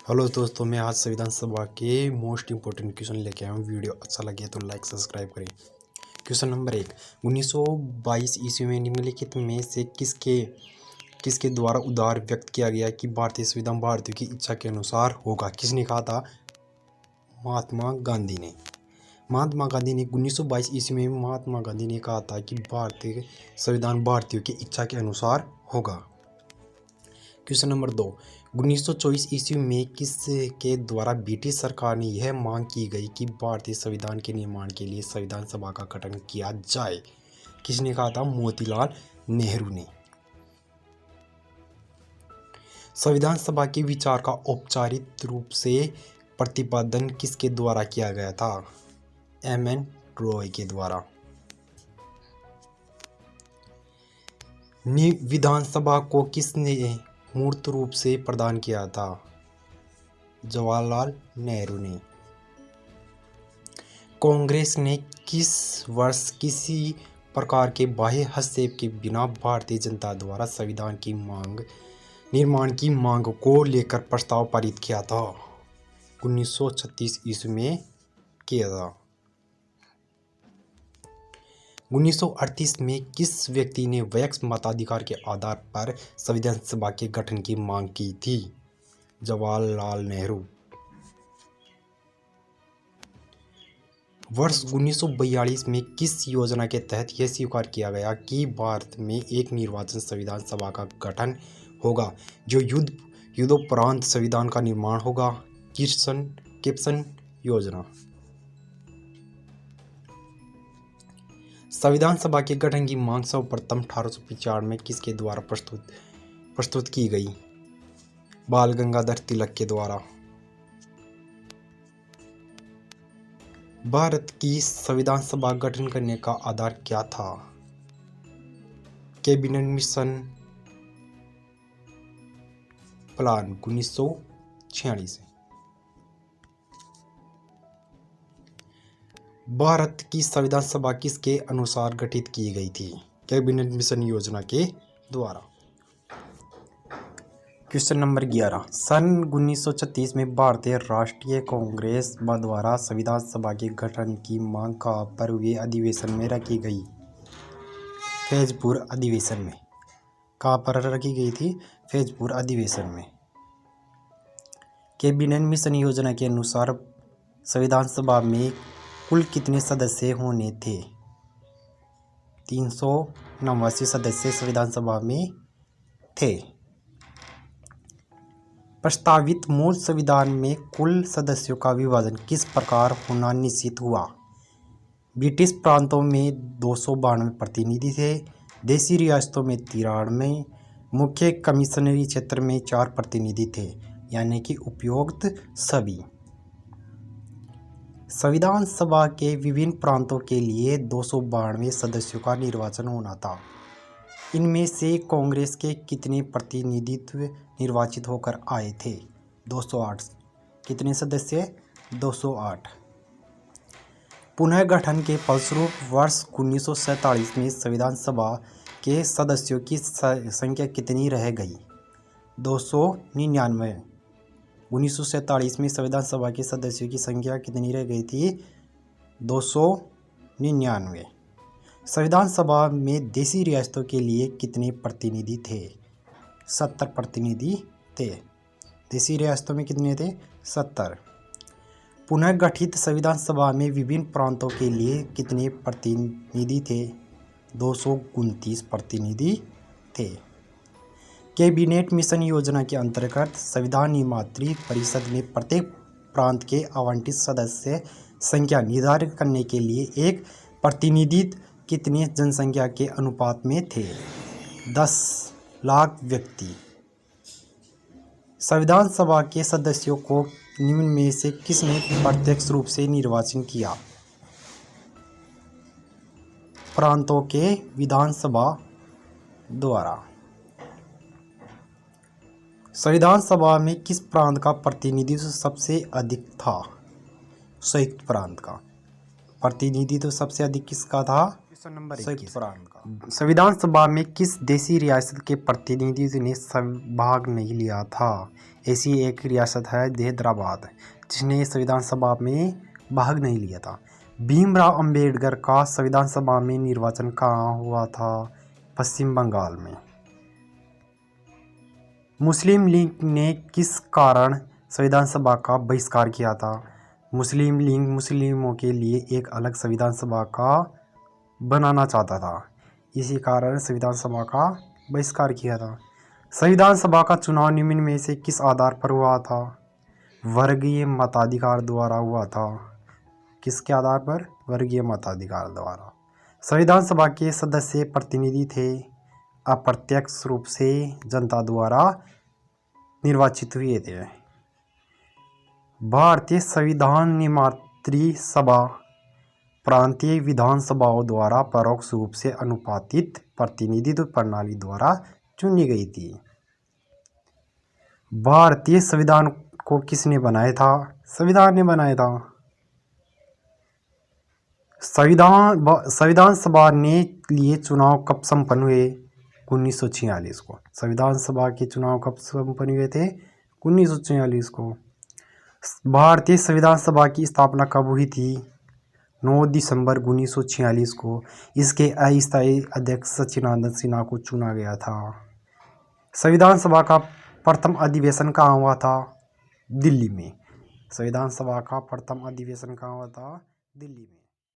Hello दोस्तों, मैं आज संविधान सभा के मोस्ट इंपॉर्टेंट क्वेश्चन लेके आया हूँ। वीडियो अच्छा लगे तो लाइक सब्सक्राइब करें। क्वेश्चन नंबर 1, 1922 ईस्वी में निम्नलिखित में से किसके किसके द्वारा उदार व्यक्त किया गया कि भारतीय संविधान भारतीयों की इच्छा के अनुसार होगा? किसने कहा था? महात्मा गांधी ने। महात्मा गांधी ने 1922 ईस्वी में महात्मा गांधी ने कहा था कि भारतीय संविधान भारतीयों की इच्छा के अनुसार होगा। क्वेश्चन नंबर 2, 1924 ईस्वी में किसके द्वारा ब्रिटिश सरकार ने यह मांग की गई कि भारतीय संविधान के निर्माण के लिए संविधान सभा का गठन किया जाए? किसने कहा था? मोतीलाल नेहरू ने। संविधान सभा के विचार का औपचारिक रूप से प्रतिपादन किसके द्वारा किया गया था? एम.एन. रॉय के द्वारा। विधानसभा को किसने मूर्त रूप से प्रदान किया था? जवाहरलाल नेहरू ने। कांग्रेस ने किस वर्ष किसी प्रकार के बाह्य हस्तक्षेप के बिना भारतीय जनता द्वारा संविधान की निर्माण की मांग को लेकर प्रस्ताव पारित किया था? 1936 ईस्वी में किया था। 1938 में किस व्यक्ति ने वयस्क मताधिकार के आधार पर संविधान सभा के गठन की मांग की थी? जवाहरलाल नेहरू। वर्ष 1942 में किस योजना के तहत यह स्वीकार किया गया कि भारत में एक निर्वाचन संविधान सभा का गठन होगा जो युद्धोपरांत संविधान का निर्माण होगा? किप्सन योजना। संविधान सभा के गठन की मांग सर्वप्रथम 1895 में किसके द्वारा प्रस्तुत की गई? बाल गंगाधर तिलक के द्वारा। भारत की संविधान सभा गठन करने का आधार क्या था? Cabinet mission plan 1946। भारत की संविधान सभा किसके अनुसार गठित की गई थी? कैबिनेट मिशन योजना के द्वारा। क्वेश्चन नंबर 11, सन 1936 में भारतीय राष्ट्रीय कांग्रेस द्वारा संविधान सभा के गठन की मांग कहाँ पर हुए अधिवेशन में रखी गई? फैजपुर अधिवेशन में। कहाँ पर रखी गई थी? फैजपुर अधिवेशन में। कैबिनेट मिशन योजना के अनुसार संविधान सभा में कुल कितने सदस्य होने थे? 389 सदस्य संविधान सभा में थे। प्रस्तावित मूल संविधान में कुल सदस्यों का विभाजन किस प्रकार होना निश्चित हुआ? ब्रिटिश प्रांतों में 292 प्रतिनिधि थे, देशी रियासतों में 93, मुख्य कमिश्नरी क्षेत्र में 4 प्रतिनिधि थे, यानी कि उपयुक्त सभी। संविधान सभा के विभिन्न प्रांतों के लिए 292 सदस्यों का निर्वाचन होना था। इनमें से कांग्रेस के कितने प्रतिनिधित्व निर्वाचित होकर आए थे? 208। कितने सदस्य? 208। पुनर्गठन के फलस्वरूप वर्ष 1947 में संविधान सभा के सदस्यों की संख्या कितनी रह गई? 299। 1947 में संविधान सभा के सदस्यों की संख्या कितनी रह गई थी? 299। संविधान सभा में देशी रियासतों के लिए कितने प्रतिनिधि थे? 70 प्रतिनिधि थे। देशी रियासतों में कितने थे? 70। पुनर्गठित संविधान सभा में विभिन्न प्रांतों के लिए कितने प्रतिनिधि थे? 229 प्रतिनिधि थे। कैबिनेट मिशन योजना के अंतर्गत संविधान निर्मात्री परिषद में प्रत्येक प्रांत के आवंटित सदस्य संख्या निर्धारित करने के लिए एक प्रतिनिधि कितने जनसंख्या के अनुपात में थे? 10 लाख व्यक्ति। संविधान सभा के सदस्यों को निम्न में से किसने प्रत्यक्ष रूप से निर्वाचित किया? प्रांतों के विधानसभा द्वारा। संविधान सभा में किस प्रांत का प्रतिनिधित्व सबसे अधिक था? संयुक्त प्रांत का प्रतिनिधित्व सबसे अधिक किसका था? क्वेश्चन नंबर संयुक्त 21। प्रांत का। संविधान सभा में किस देशी रियासत के प्रतिनिधि ने भाग नहीं लिया था? ऐसी एक रियासत है हैदराबाद, जिसने संविधान सभा में भाग नहीं लिया था। भीमराव अंबेडकर का संविधान सभा में निर्वाचन कहाँ हुआ था? पश्चिम बंगाल में। मुस्लिम लीग ने किस कारण संविधान सभा का बहिष्कार किया था? मुस्लिम लीग मुस्लिमों के लिए एक अलग संविधान सभा का बनाना चाहता था, इसी कारण संविधान सभा का बहिष्कार किया था। संविधान सभा का चुनाव निम्न में से किस आधार पर हुआ था? वर्गीय मताधिकार द्वारा हुआ था। किसके आधार पर? वर्गीय मताधिकार द्वारा। संविधान सभा के सदस्य प्रतिनिधि थे, अप्रत्यक्ष रूप से जनता द्वारा निर्वाचित हुए थे। भारतीय संविधान निर्मात्री सभा प्रांतीय विधानसभाओं द्वारा परोक्ष रूप से अनुपातित प्रतिनिधित्व प्रणाली द्वारा चुनी गई थी। भारतीय संविधान को किसने बनाया था? संविधान ने बनाया था। संविधान सभा ने लिए चुनाव कब संपन्न हुए? 1946 को। संविधान सभा के चुनाव कब संपन्न हुए थे? 1946 को। भारतीय संविधान सभा की स्थापना कब हुई थी? 9 दिसंबर 1946 को। इसके अस्थायी अध्यक्ष सच्चिदानंद सिन्हा को चुना गया था। संविधान सभा का प्रथम अधिवेशन कहाँ हुआ था? दिल्ली में। संविधान सभा का प्रथम अधिवेशन कहाँ हुआ था? दिल्ली में।